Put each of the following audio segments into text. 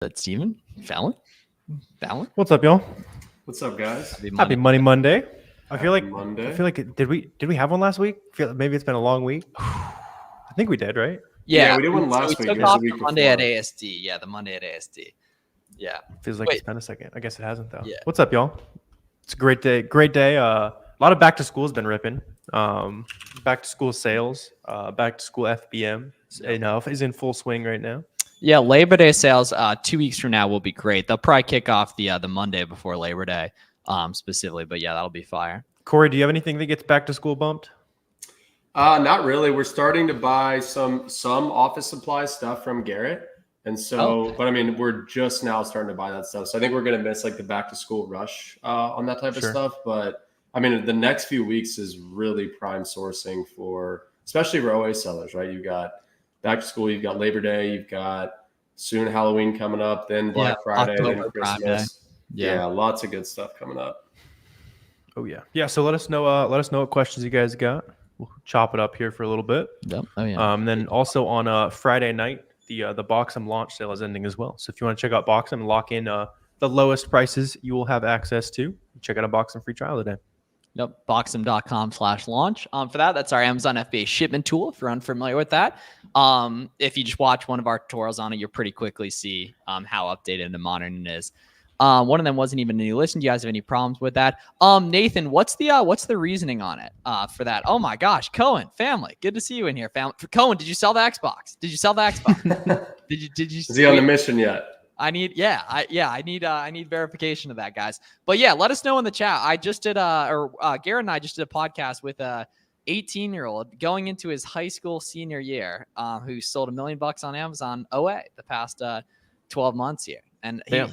That's Steven. Fallon. What's up, y'all? What's up, guys? Happy Money Monday. I feel like Monday. did we have one last week? I feel like maybe it's been a long week. I think we did, right? Yeah, we did one last week. We took off the Monday at ASD. Yeah, the Monday at ASD. Yeah. Feels like it's been a second. I guess it hasn't though. Yeah. What's up, y'all? It's a great day. Great day. A lot of back to school has been ripping. Back to school sales. Back to school FBM is in full swing right now. Yeah, Labor Day sales 2 weeks from now will be great. They'll probably kick off the Monday before Labor Day, specifically. But yeah, that'll be fire. Corey, do you have anything that gets back to school bumped? Not really. We're starting to buy some office supply stuff from Garrett, and so, but I mean, we're just now starting to buy that stuff. So I think we're gonna miss like the back to school rush on that type of stuff. But I mean, the next few weeks is really prime sourcing for, especially for OA sellers, right? You've got back to school, you've got Labor Day, you've got soon Halloween coming up, then Black Friday, then Christmas. Friday. Yeah, lots of good stuff coming up. Oh yeah. So let us know what questions you guys got. We'll chop it up here for a little bit. Yep. Oh yeah. Then also on Friday night, the Boxem launch sale is ending as well. So if you want to check out Boxem and lock in the lowest prices you will have access to, check out a Boxem free trial today. Yep, boxem.com/launch. For that's our Amazon FBA shipment tool. If you're unfamiliar with that, if you just watch one of our tutorials on it, you'll pretty quickly see how updated and modern it is. One of them wasn't even a new listen. Do you guys have any problems with that? Nathan, what's the reasoning on it for that? Oh my gosh, Cohen family, good to see you in here. Family, Cohen, did you sell the Xbox? Did you? Is he on the mission yet? I need verification of that, guys. But yeah, let us know in the chat. I just did Garrett and I just did a podcast with a 18-year-old going into his high school senior year, who sold $1 million on Amazon OA the past 12 months here. And he,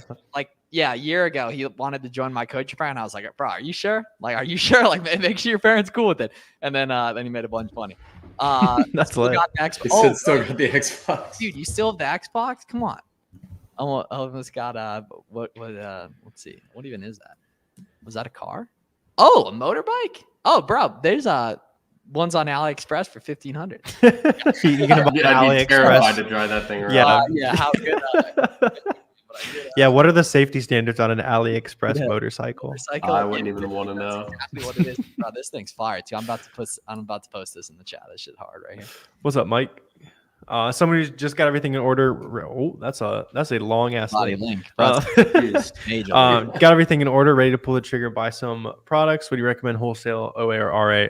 a year ago, he wanted to join my coaching program. And I was like, bro, are you sure? Like, make sure your parents cool with it. And then he made a bunch of money. That's lit. Still got the Xbox. Dude, you still have the Xbox? Come on. I almost got let's see. What even is that? Was that a car? Oh, a motorbike? Oh, bro, there's one's on AliExpress for $1,500. You're gonna buy I'd be terrified to drive that thing around. How good. Yeah, what are the safety standards on an AliExpress motorcycle? I wouldn't even want to know. Exactly what it is. Bro, this thing's fire too. I'm about to post this in the chat. This shit's hard right here. What's up, Mike? Somebody just got everything in order. Oh, that's a long ass link. Got everything in order, ready to pull the trigger, buy some products. Would you recommend wholesale, OA, or RA?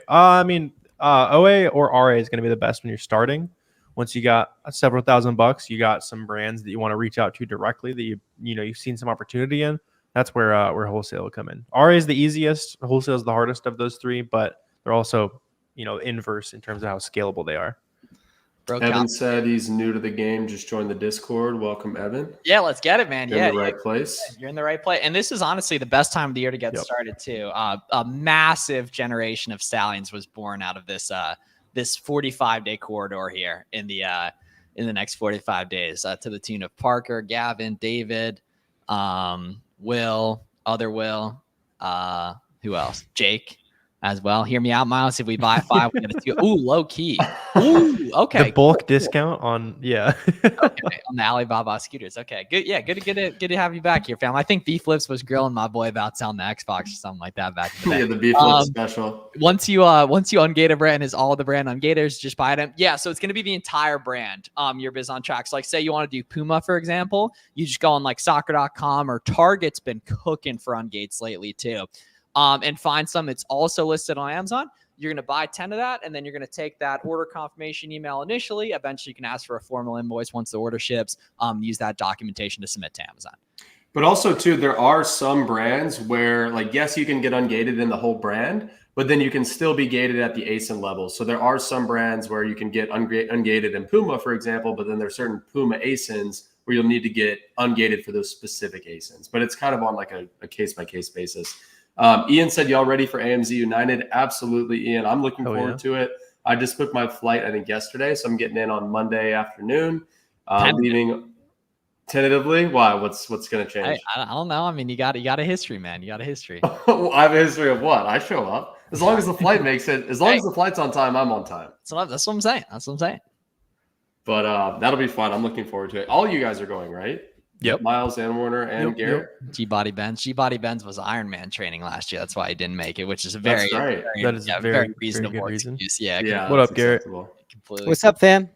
OA or RA is going to be the best when you're starting. Once you got several $1,000, you got some brands that you want to reach out to directly that you've seen some opportunity in. That's where wholesale will come in. RA is the easiest. Wholesale is the hardest of those three, but they're also inverse in terms of how scalable they are. Evan said he's new to the game. Just joined the Discord. Welcome, Evan. Yeah, let's get it, man. You're in the right place. You're in the right place. And this is honestly the best time of the year to get started too. A massive generation of stallions was born out of this 45-day corridor here in the next 45 days, to the tune of Parker, Gavin, David, Will, who else? Jake. As well. Hear me out, Miles. If we buy 5, we get a 2. Ooh, low key. Ooh, okay. The bulk discount on okay, on the Alibaba scooters. Okay, good. Yeah, good to have you back here, fam. I think B Flips was grilling my boy about selling the Xbox or something like that back in the day. Yeah, the B Flips special. Once you ungate a brand, is all the brand ungaters, just buy them. Yeah, so it's gonna be the entire brand. Your biz on track. So like, say you want to do Puma, for example, you just go on like soccer.com, or Target's been cooking for ungates lately too. And find some. It's also listed on Amazon. You're going to buy 10 of that, and then you're going to take that order confirmation email initially. Eventually, you can ask for a formal invoice once the order ships. Use that documentation to submit to Amazon. But also, too, there are some brands where, like, yes, you can get ungated in the whole brand, but then you can still be gated at the ASIN level. So there are some brands where you can get ungated in Puma, for example, but then there's certain Puma ASINs where you'll need to get ungated for those specific ASINs. But it's kind of on like a case-by-case basis. Ian said, y'all ready for AMZ United? Absolutely, Ian. I'm looking forward to it. I just booked my flight, I think, yesterday. So I'm getting in on Monday afternoon. Leaving tentatively. Why? What's going to change? I don't know. I mean, you got a history, man. You got a history. I have a history of what? I show up. As long as the flight makes it. As long as the flight's on time, I'm on time. That's what I'm saying. But that'll be fun. I'm looking forward to it. All you guys are going, right? Yep. Miles and Warner and Garrett. G-Body Benz was Ironman training last year. That's why he didn't make it, which is a very, That's right. That is a very very reasonable good reason. excuse. Yeah. Yeah. What that's up, Garrett? acceptable. Completely. What's up, fam?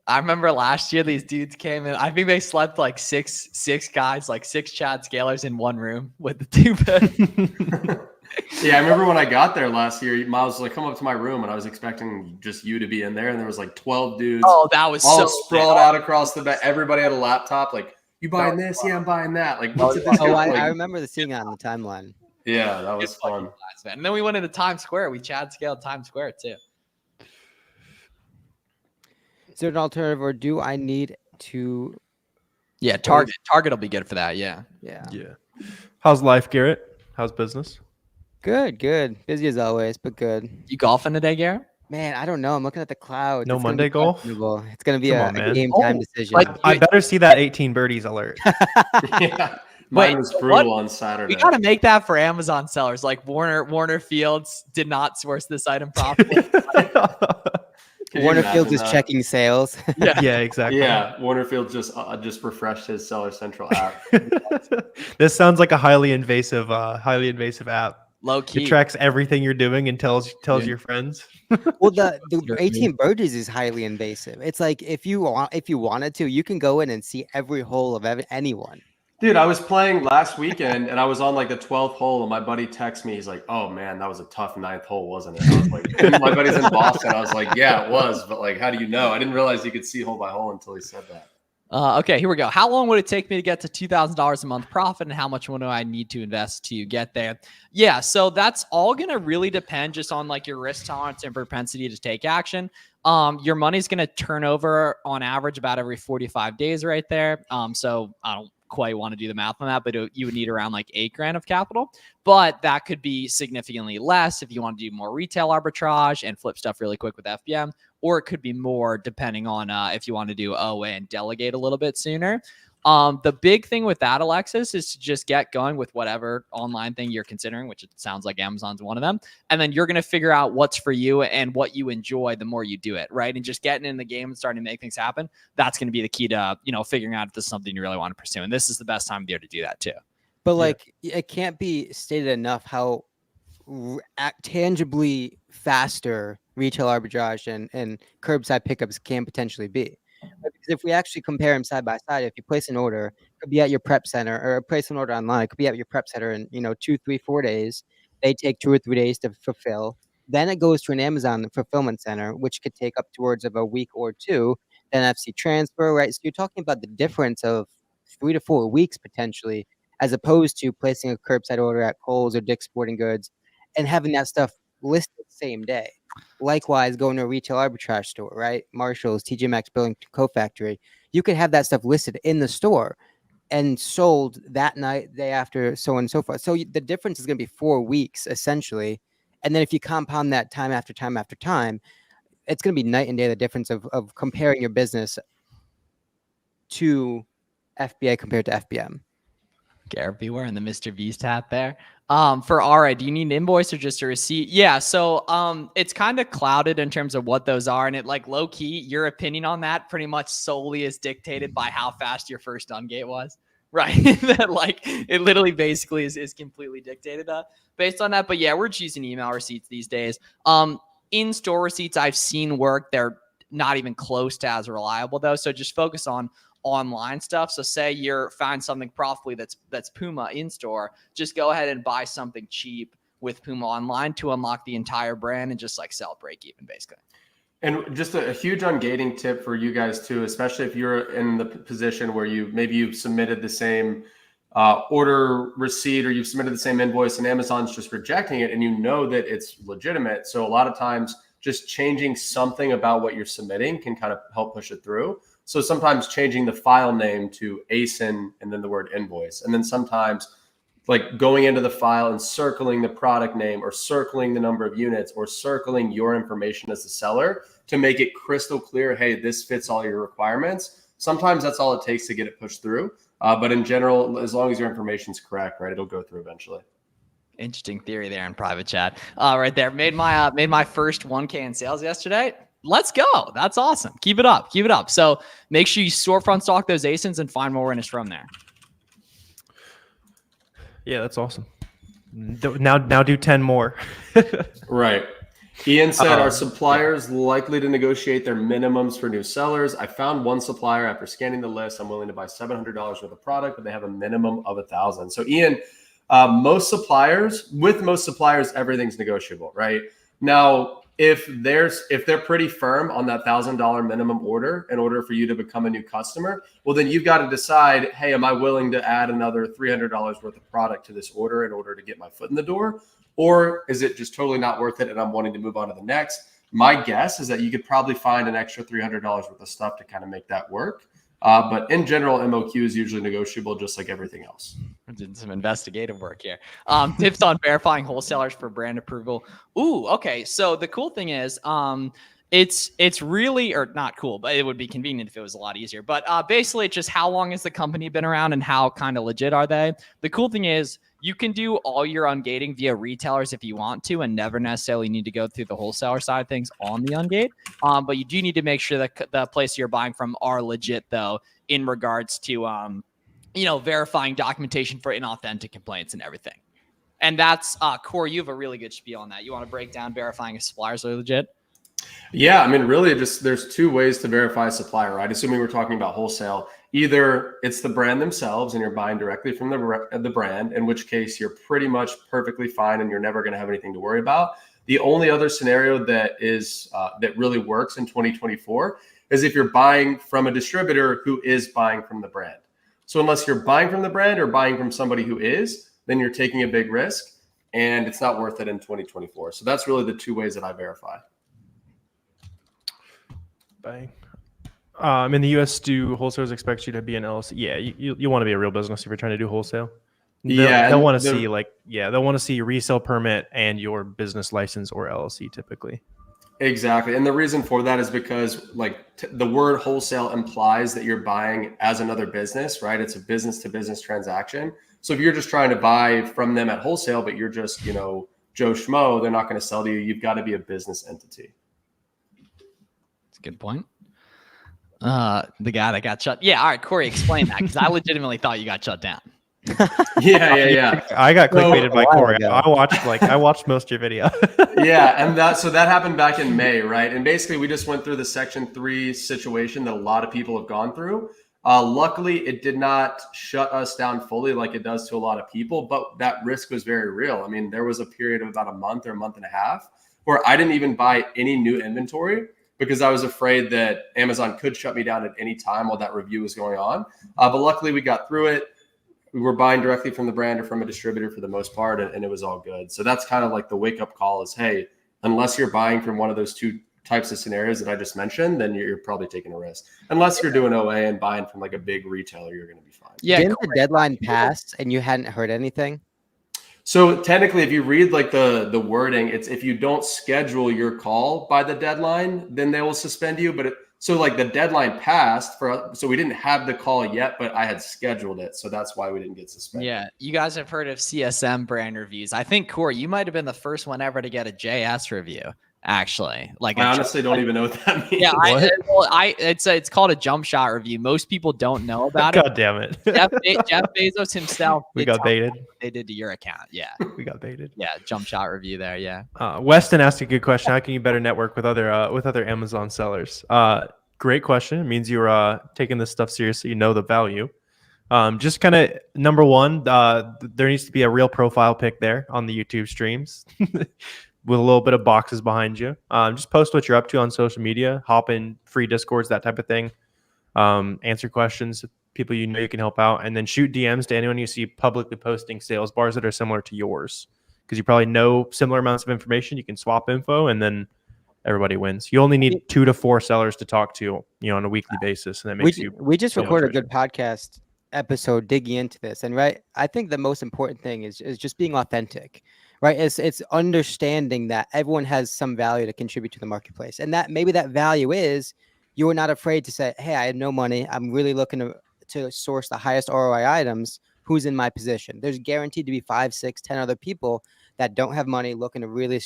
I remember last year these dudes came in. I think they slept like six guys, like 6 Chad Scalers in one room with the 2 beds. Yeah, I remember when I got there last year, Miles was like, come up to my room, and I was expecting just you to be in there, and there was like 12 dudes. Oh, that was all so sprawled out across the bed. Everybody had a laptop. Like, you buying this? Yeah, I'm buying that. Like, what's it? Oh, I remember seeing it on the timeline. Yeah, that was fun. And then we went into Times Square. We Chad scaled Times Square too. Is there an alternative, or do I need to? Yeah, Target will be good for that. Yeah. Yeah. How's life, Garrett? How's business? Good. Busy as always, but good. You golfing today, Garrett? Man, I don't know. I'm looking at the clouds. No It's gonna Monday be golf? questionable. It's going to be Come a on, man. game time decision. like- I better see that 18 birdies alert. Yeah, mine was brutal on Saturday. We got to make that for Amazon sellers. Like Warner Fields did not source this item properly. Can you Warner imagine Fields is that? checking sales. Yeah, exactly. Yeah, Warnerfield just refreshed his Seller Central app. This sounds like a highly invasive app. Low key. It tracks everything you're doing and tells your friends. Well, the 18 birdies is highly invasive. It's like if you wanted to, you can go in and see every hole of anyone. Dude, I was playing last weekend and I was on like the 12th hole and my buddy texts me. He's like, "Oh man, that was a tough 9th hole, wasn't it?" I was like, and my buddy's in Boston. I was like, "Yeah, it was," but like, how do you know? I didn't realize you could see hole by hole until he said that. Okay, here we go. How long would it take me to get to $2,000 a month profit, and how much would I need to invest to get there? Yeah, so that's all going to really depend just on like your risk tolerance and propensity to take action. Your money's going to turn over on average about every 45 days right there. So I don't quite want to do the math on that, but you would need around like $8,000 of capital, but that could be significantly less if you want to do more retail arbitrage and flip stuff really quick with FBM, or it could be more depending on if you want to do OA and delegate a little bit sooner. The big thing with that, Alexis, is to just get going with whatever online thing you're considering, which it sounds like Amazon's one of them. And then you're going to figure out what's for you and what you enjoy the more you do it, right? And just getting in the game and starting to make things happen. That's going to be the key to, figuring out if this is something you really want to pursue. And this is the best time of year to do that too. But like, it can't be stated enough how tangibly faster retail arbitrage and curbside pickups can potentially be. Because if we actually compare them side by side, if you place an order, it could be at your prep center, or place an order online, it could be at your prep center in 2, 3, 4 days. They take 2 or 3 days to fulfill. Then it goes to an Amazon fulfillment center, which could take up towards of a week or 2. Then FC transfer, right? So you're talking about the difference of 3 to 4 weeks potentially, as opposed to placing a curbside order at Kohl's or Dick's Sporting Goods and having that stuff listed the same day. Likewise, going to a retail arbitrage store, right? Marshall's, TJ Maxx, Burlington Coat Factory. You could have that stuff listed in the store and sold that night, day after, so on and so forth. So the difference is going to be 4 weeks, essentially. And then if you compound that time after time after time, it's going to be night and day, the difference of comparing your business to FBA compared to FBM. Garrett B wearing the Mr. Beast hat there. For RA, do you need an invoice or just a receipt? Yeah, so it's kind of clouded in terms of what those are, and it like low key, your opinion on that pretty much solely is dictated by how fast your first ungate was, right? That like it literally basically is completely dictated based on that. But yeah, we're just using email receipts these days. In-store receipts I've seen work. They're not even close to as reliable though. So just focus on online stuff. So say you're find something profitably that's Puma in store, just go ahead and buy something cheap with Puma online to unlock the entire brand and just like sell break even basically. And just a huge ungating tip for you guys too, especially if you're in the position where you've submitted the same order receipt or you've submitted the same invoice and Amazon's just rejecting it and you know that it's legitimate. So a lot of times just changing something about what you're submitting can kind of help push it through. So sometimes changing the file name to ASIN and then the word invoice. And then sometimes like going into the file and circling the product name or circling the number of units or circling your information as the seller to make it crystal clear, hey, this fits all your requirements. Sometimes that's all it takes to get it pushed through. But in general, as long as your information is correct, right, it'll go through eventually. Interesting theory there in private chat. Right there. Made my first 1K in sales yesterday. Let's go. That's awesome. Keep it up. Keep it up. So make sure you storefront stock those ASINs and find more winners from there. Yeah, that's awesome. Now do 10 more. Right. Ian said, are suppliers likely to negotiate their minimums for new sellers? I found one supplier after scanning the list. I'm willing to buy $700 worth of product, but they have a minimum of $1,000. So Ian, most suppliers, everything's negotiable, right? Now, if they're pretty firm on that $1,000 minimum order in order for you to become a new customer, well, then you've got to decide, hey, am I willing to add another $300 worth of product to this order in order to get my foot in the door? Or is it just totally not worth it and I'm wanting to move on to the next? My guess is that you could probably find an extra $300 worth of stuff to kind of make that work. But in general, MOQ is usually negotiable, just like everything else. I did some investigative work here. Tips on verifying wholesalers for brand approval. Ooh, okay. So the cool thing is, it's really, or not cool, but it would be convenient if it was a lot easier. But basically, it's just how long has the company been around and how kind of legit are they? The cool thing is, you can do all your ungating via retailers if you want to, and never necessarily need to go through the wholesaler side of things on the ungate. But you do need to make sure that the place you're buying from are legit, though, in regards to verifying documentation for inauthentic complaints and everything. And that's Corey, you have a really good spiel on that. You want to break down verifying if suppliers are legit? Yeah, I mean, really, just there's two ways to verify a supplier, right? Assuming we're talking about wholesale, either it's the brand themselves and you're buying directly from the brand, in which case you're pretty much perfectly fine and you're never going to have anything to worry about. The only other scenario that is that really works in 2024 is if you're buying from a distributor who is buying from the brand. So unless you're buying from the brand or buying from somebody who is, then you're taking a big risk and it's not worth it in 2024. So that's really the two ways that I verify. Bang. In the US, do wholesalers expect you to be an LLC? Yeah, you want to be a real business if you're trying to do wholesale. They'll want to they'll want to see your resale permit and your business license or LLC typically. Exactly. And the reason for that is because the word wholesale implies that you're buying as another business, right? It's a business to business transaction. So if you're just trying to buy from them at wholesale, but you're just, Joe Schmo, they're not going to sell to you. You've got to be a business entity. Good point. The guy that got shut. Yeah. All right, Corey, explain that because I legitimately thought you got shut down. Yeah. I got clickbaited by Corey. I watched most of your video. Yeah, and that happened back in May, right? And basically, we just went through the Section 3 situation that a lot of people have gone through. Luckily, it did not shut us down fully like it does to a lot of people, but that risk was very real. I mean, there was a period of about a month or a month and a half where I didn't even buy any new inventory because I was afraid that Amazon could shut me down at any time while that review was going on. But luckily, we got through it. We were buying directly from the brand or from a distributor for the most part, and it was all good. So that's kind of like the wake-up call is, hey, unless you're buying from one of those two types of scenarios that I just mentioned, then you're probably taking a risk. Unless you're doing OA and buying from like a big retailer, you're going to be fine. Yeah. Didn't the deadline pass and you hadn't heard anything? So technically, if you read like the wording, it's if you don't schedule your call by the deadline, then they will suspend you. But so like the deadline passed so we didn't have the call yet, but I had scheduled it. So that's why we didn't get suspended. Yeah. You guys have heard of CSM brand reviews. I think, Corey, you might have been the first one ever to get a JS review. Actually, I honestly don't even know what that means. Yeah, it's called a jump shot review. Most people don't know about it. God damn it! Jeff Bezos himself. We got baited. They did to your account. Yeah, we got baited. Yeah, jump shot review there. Yeah. Weston asked a good question. How can you better network with other Amazon sellers? Great question. It means you're taking this stuff seriously. You know the value. Just kind of number one, there needs to be a real profile pic there on the YouTube streams. With a little bit of boxes behind you. Just post what you're up to on social media, hop in free Discords, that type of thing. Answer questions, people you know you can help out, and then shoot DMs to anyone you see publicly posting sales bars that are similar to yours. Because you probably know similar amounts of information. You can swap info, and then everybody wins. You only need 2 to 4 sellers to talk to, on a weekly basis, and that makes we just recorded a good podcast episode digging into this, and I think the most important thing is just being authentic. Right. It's understanding that everyone has some value to contribute to the marketplace. And that maybe that value is you are not afraid to say, hey, I have no money. I'm really looking to source the highest ROI items. Who's in my position? There's guaranteed to be 5, 6, 10 other people that don't have money looking to really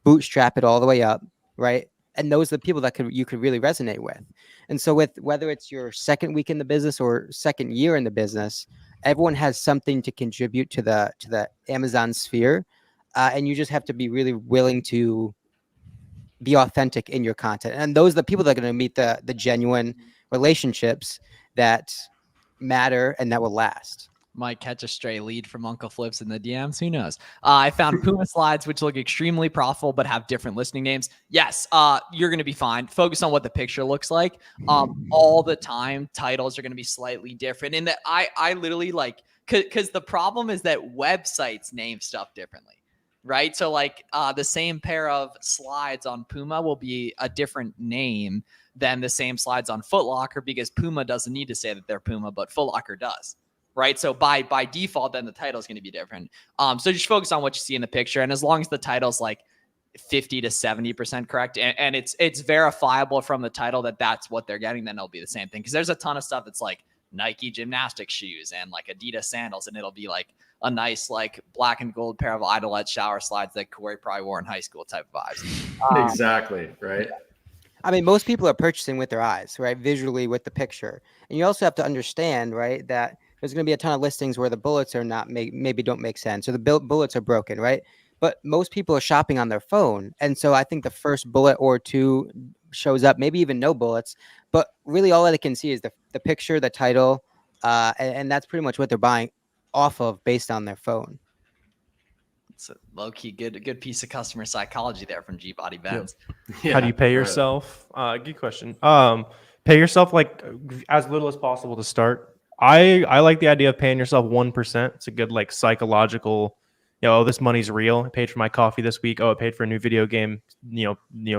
bootstrap it all the way up. Right. and those are the people that you could really resonate with. And so with whether it's your second week in the business or second year in the business, everyone has something to contribute to the Amazon sphere, and you just have to be really willing to be authentic in your content. And those are the people that are going to meet the genuine relationships that matter and that will last. Might catch a stray lead from Uncle Flips in the DMs. Who knows? I found Puma slides, which look extremely profitable, but have different listing names. Yes, you're going to be fine. Focus on what the picture looks like. All the time, titles are going to be slightly different. And that I literally like, because the problem is that websites name stuff differently, right? So like the same pair of slides on Puma will be a different name than the same slides on Foot Locker, because Puma doesn't need to say that they're Puma, but Foot Locker does. Right. So by default, then the title is going to be different. So just focus on what you see in the picture. And as long as the title's like 50 to 70% correct, and it's verifiable from the title that that's what they're getting, then it'll be the same thing. Because there's a ton of stuff that's like Nike gymnastics shoes and like Adidas sandals, and it'll be like a nice like black and gold pair of Idolette shower slides that Corey probably wore in high school type of vibes. Exactly. Right. I mean, most people are purchasing with their eyes, right? Visually with the picture. And you also have to understand, right, that there's going to be a ton of listings where the bullets are not maybe don't make sense, or the bullets are broken, right? But most people are shopping on their phone. And so I think the first bullet or two shows up, maybe even no bullets, but really all that they can see is the picture, the title, and that's pretty much what they're buying off of based on their phone. It's a low-key good piece of customer psychology there from G-Body Benz. Yeah. How do you pay yourself? Good question. Pay yourself like as little as possible to start. I like the idea of paying yourself 1%. It's a good like psychological, oh, this money's real. I paid for my coffee this week. Oh, I paid for a new video game,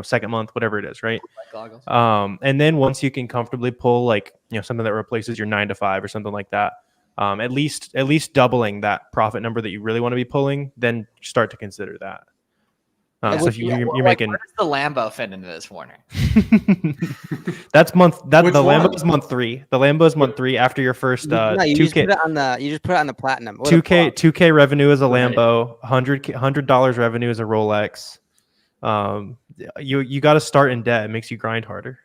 second month, whatever it is, right? And then once you can comfortably pull like, something that replaces your 9 to 5 or something like that, at least doubling that profit number that you really want to be pulling, then start to consider that. So if you're making, where does the Lambo fit into this, Warner? That's month. The Lambo is month 3. The Lambo is month 3 after your first 2K. You just put it on the platinum. 2K revenue is a Lambo. $100 revenue is a Rolex. You got to start in debt. It makes you grind harder.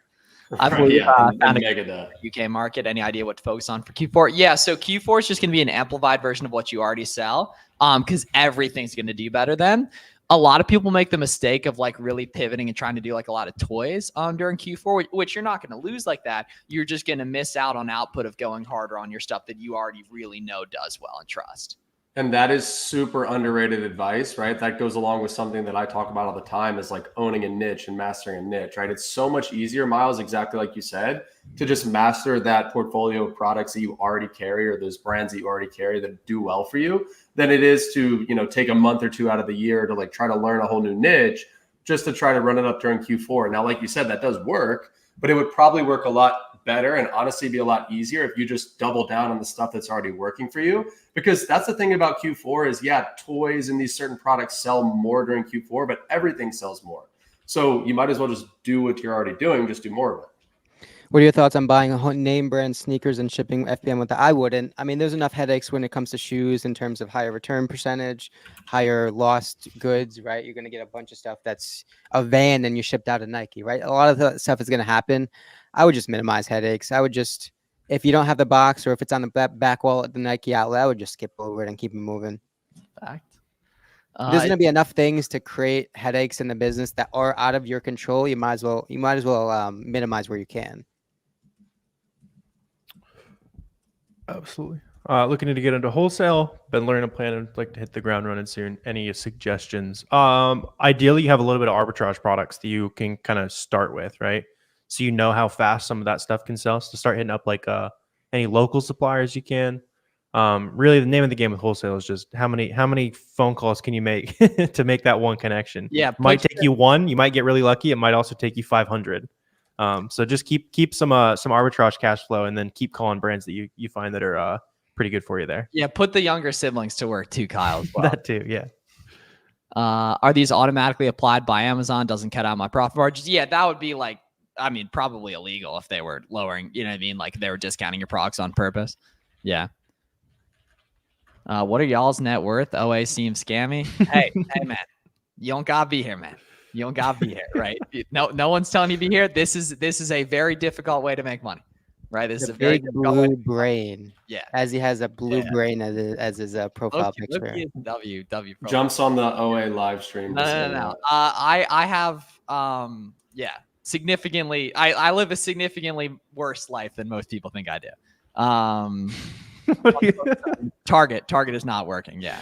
I believe found a UK market. Any idea what to focus on for Q4? Yeah, so Q4 is just going to be an amplified version of what you already sell, because everything's going to do better then. A lot of people make the mistake of like really pivoting and trying to do like a lot of toys during Q4, which you're not going to lose like that. You're just going to miss out on output of going harder on your stuff that you already really know does well and trust. And that is super underrated advice, right? That goes along with something that I talk about all the time, is like owning a niche and mastering a niche, right? It's so much easier, Miles, exactly like you said, to just master that portfolio of products that you already carry, or those brands that you already carry that do well for you, than it is to, take a month or two out of the year to like try to learn a whole new niche just to try to run it up during Q4. Now, like you said, that does work, but it would probably work a lot better and honestly be a lot easier if you just double down on the stuff that's already working for you. Because that's the thing about Q4 is, toys and these certain products sell more during Q4, but everything sells more. So you might as well just do what you're already doing, just do more of it. What are your thoughts on buying a name brand sneakers and shipping FBM with that? I wouldn't. I mean, there's enough headaches when it comes to shoes in terms of higher return percentage, higher lost goods, right? You're going to get a bunch of stuff that's a van and you shipped out of Nike, right? A lot of that stuff is going to happen. I would just minimize headaches. I would just, if you don't have the box or if it's on the back wall at the Nike outlet, I would just skip over it and keep it moving. Fact. There's going to be enough things to create headaches in the business that are out of your control. You might as well minimize where you can. Absolutely. Looking to get into wholesale, been learning a plan and like to hit the ground running soon. Any suggestions? Ideally, you have a little bit of arbitrage products that you can kind of start with, right? So you know how fast some of that stuff can sell. So to start hitting up like any local suppliers you can. Really, the name of the game with wholesale is just how many phone calls can you make to make that one connection? Yeah, might take you one. You might get really lucky. It might also take you 500. So just keep some arbitrage cash flow, and then keep calling brands that you find that are pretty good for you there. Yeah, put the younger siblings to work too, Kyle. As well. That too, yeah. Are these automatically applied by Amazon? Doesn't cut out my profit margins? Yeah, that would be like, I mean, probably illegal if they were lowering, you know what I mean? Like they were discounting your products on purpose. Yeah. What are y'all's net worth? OA seems scammy. Hey, man, you don't gotta be here, man. You don't gotta be here, right? No one's telling you to be here. This is a very difficult way to make money, right? This is a very big blue brain. Yeah, as he has a blue brain as his profile picture. W profile. Jumps on the OA live stream. No. I have significantly. I live a significantly worse life than most people think I do. Target is not working. Yeah,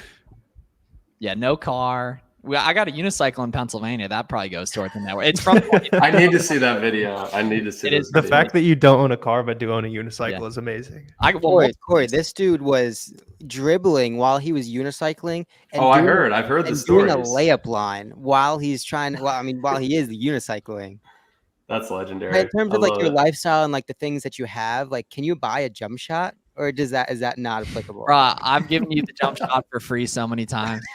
no car. I got a unicycle in Pennsylvania. That probably goes towards the network. It's from. I need to see that video. I need to see it. The fact that you don't own a car but do own a unicycle is amazing. Corey, this dude was dribbling while he was unicycling. And I've heard the stories. Doing a layup line while he's trying. While he is unicycling. That's legendary. Right, in terms of like your lifestyle and like the things that you have, like, can you buy a jump shot? Or is that not applicable? Bruh, I've given you the jump shot for free so many times.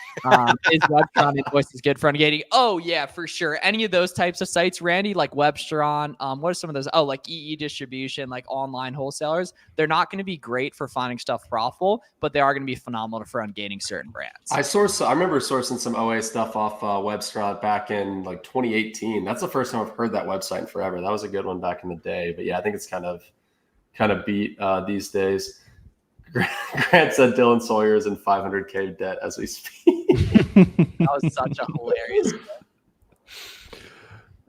Is Webstron Invoice is good for ungating? Oh yeah, for sure. Any of those types of sites, Randy, like Webstron. What are some of those? Oh, like EE distribution, like online wholesalers. They're not going to be great for finding stuff profitable, but they are going to be phenomenal for ungating certain brands. I remember sourcing some OA stuff off Webstron back in like 2018. That's the first time I've heard that website in forever. That was a good one back in the day. But yeah, I think it's kind of beat these days. Grant said Dylan Sawyer is in 500K debt as we speak. That was such a hilarious.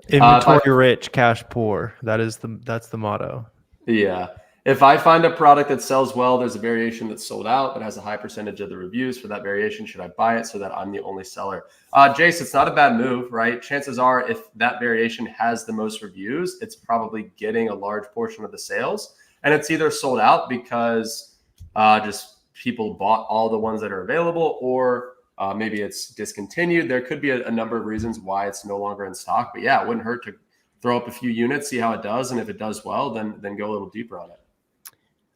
Inventory rich, cash poor. That's the motto. Yeah. If I find a product that sells well, there's a variation that's sold out but has a high percentage of the reviews for that variation. Should I buy it so that I'm the only seller? Jace, it's not a bad move, right? Chances are if that variation has the most reviews, it's probably getting a large portion of the sales. And it's either sold out because just people bought all the ones that are available, or maybe it's discontinued. There could be a number of reasons why it's no longer in stock. But yeah, it wouldn't hurt to throw up a few units, see how it does. And if it does well, then go a little deeper on it.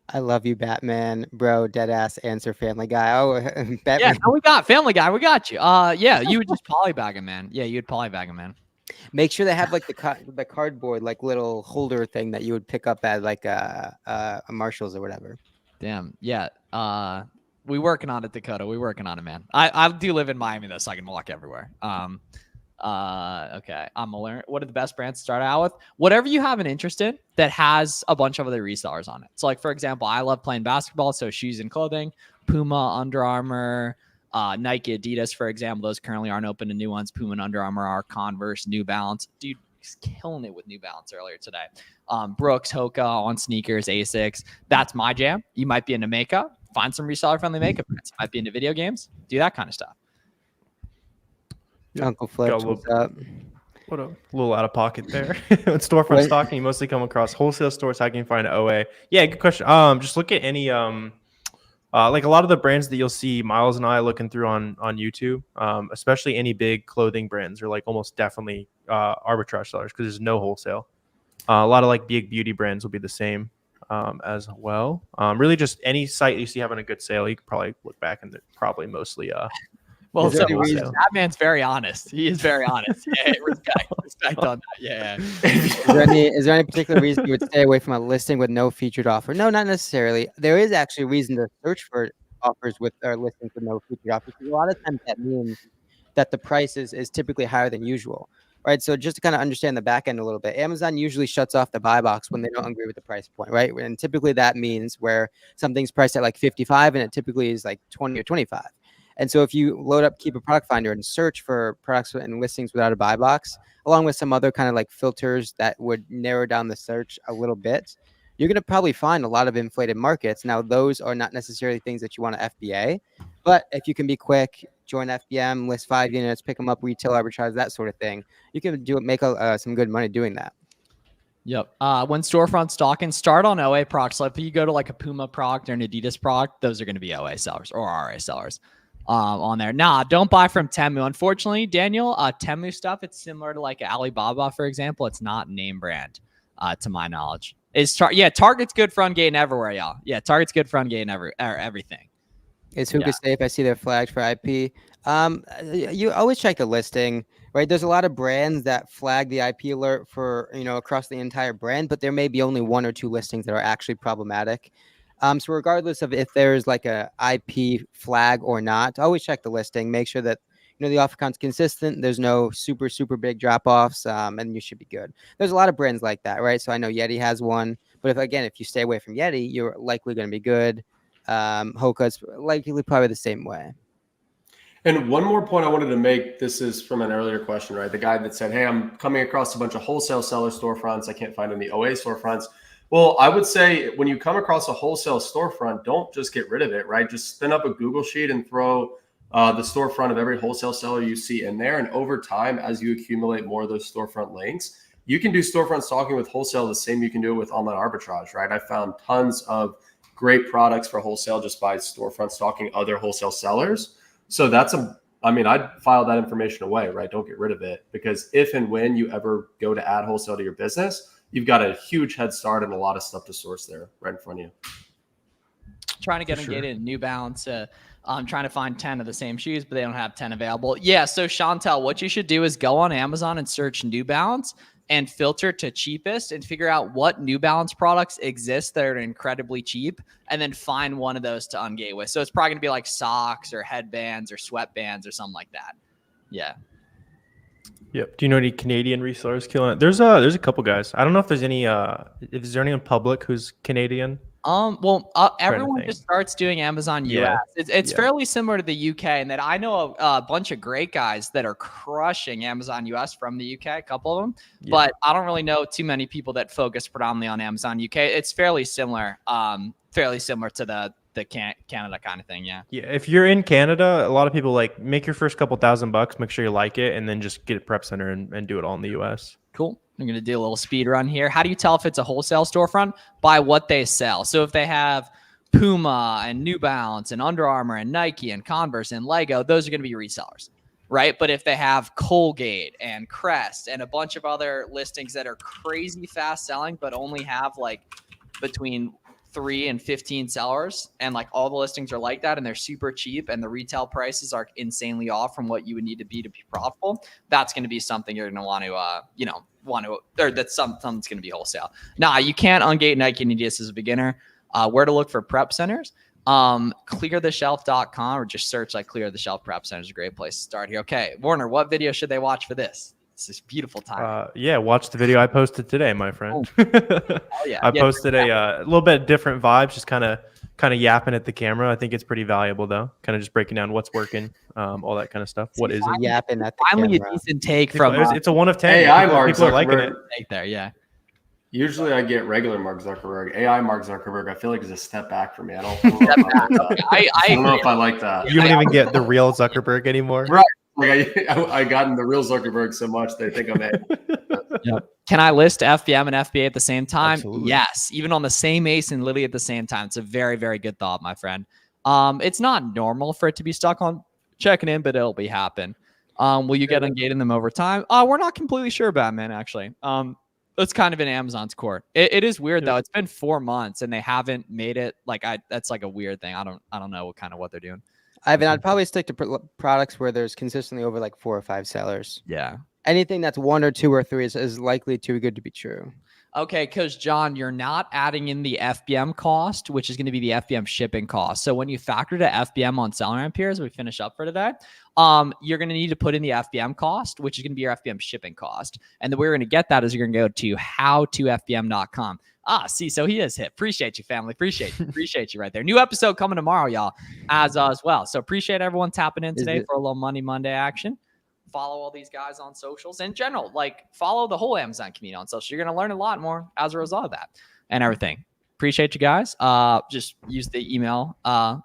I love you, Batman, bro. Deadass answer, Family Guy. Oh, Batman. Yeah, no, we got Family Guy. We got you. Yeah, you would just polybag him, man. Yeah, you'd polybag him, man. Make sure they have like the cardboard like little holder thing that you would pick up at like a Marshalls or whatever. Damn. Yeah. We working on it, Dakota. We working on it, man. I do live in Miami though, so I can walk everywhere. Okay. I'm gonna learn. What are the best brands to start out with? Whatever you have an interest in that has a bunch of other resellers on it. So like, for example, I love playing basketball. So shoes and clothing, Puma, Under Armour, Nike, Adidas, for example, those currently aren't open to new ones. Puma and Under Armour are. Converse, New Balance. Dude, he's killing it with New Balance earlier today. Brooks, Hoka on sneakers, Asics. That's my jam. You might be into makeup. Find some reseller-friendly makeup brands. You might be into video games. Do that kind of stuff. Yeah. Uncle Fletch, what's up? What a little out of pocket there. When storefront stocking, you mostly come across wholesale stores. How can you find OA? Yeah, good question. Just look at any like a lot of the brands that you'll see Miles and I looking through on YouTube, especially any big clothing brands are like almost definitely arbitrage sellers because there's no wholesale. A lot of like big beauty brands will be the same as well. Really just any site you see having a good sale, you could probably look back and probably mostly well, so that man's very honest. He is very honest. Yeah, respect on that. Yeah. Is there any particular reason you would stay away from a listing with no featured offer? No, not necessarily. There is actually a reason to search for offers with or listings with no featured offers. Because a lot of times that means that the price is typically higher than usual. Right. So just to kind of understand the back end a little bit, Amazon usually shuts off the buy box when they don't agree with the price point. Right. And typically that means where something's priced at like 55 and it typically is like 20 or 25. And so if you load up Keep a Product Finder and search for products and listings without a buy box, along with some other kind of like filters that would narrow down the search a little bit, you're going to probably find a lot of inflated markets. Now, those are not necessarily things that you want to FBA, but if you can be quick, join FBM, list 5 units, pick them up, retail arbitrage, that sort of thing, you can make some good money doing that. Yep. When storefront stocking, start on OA products. So if you go to like a Puma product or an Adidas product, those are going to be OA sellers or RA sellers. On there. Nah, don't buy from Temu. Unfortunately, Daniel, Temu stuff, it's similar to like Alibaba, for example. It's not name brand, to my knowledge. Target's good for ungating everywhere, y'all. Yeah, Target's good for ungating everything. Is Hookah safe? I see they're flagged for IP. You always check the listing, right? There's a lot of brands that flag the IP alert for, across the entire brand, but there may be only 1 or 2 listings that are actually problematic. So regardless of if there's like a IP flag or not, always check the listing. Make sure that the offer count's consistent. There's no super big drop offs, and you should be good. There's a lot of brands like that, right? So I know Yeti has one, but if you stay away from Yeti, you're likely going to be good. Hoka's likely probably the same way. And one more point I wanted to make, this is from an earlier question, right? The guy that said, hey, I'm coming across a bunch of wholesale seller storefronts. I can't find any OA storefronts. Well, I would say when you come across a wholesale storefront, don't just get rid of it, right? Just spin up a Google sheet and throw the storefront of every wholesale seller you see in there. And over time, as you accumulate more of those storefront links, you can do storefront stalking with wholesale the same you can do it with online arbitrage, right? I found tons of great products for wholesale just by storefront stalking other wholesale sellers. So I'd file that information away, right? Don't get rid of it, because if and when you ever go to add wholesale to your business, you've got a huge head start and a lot of stuff to source there right in front of you. Trying to get engaged in New Balance. I'm trying to find 10 of the same shoes, but they don't have 10 available. Yeah. So Chantel, what you should do is go on Amazon and search New Balance and filter to cheapest and figure out what New Balance products exist that are incredibly cheap, and then find one of those to ungate with. So it's probably going to be like socks or headbands or sweatbands or something like that. Yeah. Yep. Do you know any Canadian resellers killing it? There's a couple guys. I don't know if there's any is there anyone public who's Canadian? Everyone just starts doing Amazon US. It's fairly similar to the UK, in that I know a bunch of great guys that are crushing Amazon US from the UK, a couple of them, but I don't really know too many people that focus predominantly on Amazon UK. It's fairly similar to the Canada kind of thing. Yeah. If you're in Canada, a lot of people make your first couple $1,000, make sure you like it, and then just get a prep center and do it all in the US. Cool. I'm going to do a little speed run here. How do you tell if it's a wholesale storefront? By what they sell. So if they have Puma and New Balance and Under Armour and Nike and Converse and Lego, those are going to be resellers, right? But if they have Colgate and Crest and a bunch of other listings that are crazy fast selling, but only have between 3 and 15 sellers, and all the listings are like that, and they're super cheap, and the retail prices are insanely off from what you would need to be profitable, that's going to be something you're going to want to, or that's something's going to be wholesale. Now, you can't ungate Nike and Adidas as a beginner. Where to look for prep centers? Cleartheshelf.com, or just search Clear the Shelf Prep Center is a great place to start here. Okay, Warner, what video should they watch for this? This is beautiful time. Watch the video I posted today, my friend. Yeah. I posted a little bit different vibes, just kind of yapping at the camera. I think it's pretty valuable though. Kind of just breaking down what's working, all that kind of stuff. What isn't? Yapping at the finally camera. A decent take from. It's a 1 of 10. AI Mark people are liking it. Take there, yeah. Usually I get regular Mark Zuckerberg. AI Mark Zuckerberg, I feel like is a step back for me. I don't know if I like that. You don't even get the real Zuckerberg anymore. Right. I gotten the real Zuckerberg so much they think I'm it. Yep. Can I list FBM and FBA at the same time? Absolutely. Yes. Even on the same ace and Lily at the same time. It's a very, very good thought, my friend. It's not normal for it to be stuck on checking in, but it'll be happen. Will you get ungated them over time? We're not completely sure about it, man, actually. It's kind of in Amazon's court. It is weird though. It's been 4 months and they haven't made it that's a weird thing. I don't know what they're doing. I'd probably stick to products where there's consistently over 4 or 5 sellers. Yeah. Anything that's 1 or 2 or 3 is likely too good to be true. Okay, because John, you're not adding in the FBM cost, which is going to be the FBM shipping cost. So when you factor the FBM on SellerAmp here, as we finish up for today, you're going to need to put in the FBM cost, which is going to be your FBM shipping cost. And the way you're going to get that is you're going to go to howtofbm.com. See, so he is hit. Appreciate you, family. Appreciate you right there. New episode coming tomorrow, y'all, as well. So appreciate everyone tapping in today for a little Money Monday action. Follow all these guys on socials in general, follow the whole Amazon community on social. You're going to learn a lot more as a result of that and everything. Appreciate you guys. Just use the email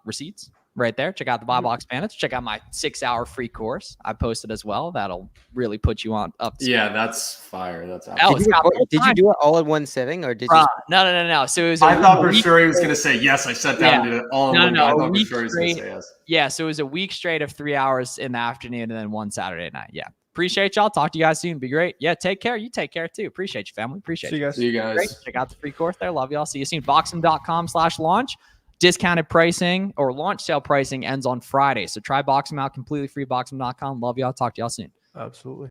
receipts right there. Check out the buy box bandits. Check out my 6-hour free course I posted as well. That'll really put you on up. Yeah, that's fire. That's did you do it all in one sitting or did you? No. So it was. I thought for sure he was going to say yes. I sat down and did it all in one. No. I thought for sure he was going to say yes. Yeah, so it was a week straight of 3 hours in the afternoon and then 1 Saturday night. Yeah. Appreciate y'all. Talk to you guys soon. Be great. Yeah, take care. You take care too. Appreciate you, family. Appreciate you. See you guys. Great. Check out the free course there. Love y'all. See you soon. Boxem.com/launch. Discounted pricing or launch sale pricing ends on Friday. So try Boxem out completely free. Boxem.com. Love y'all. Talk to y'all soon. Absolutely.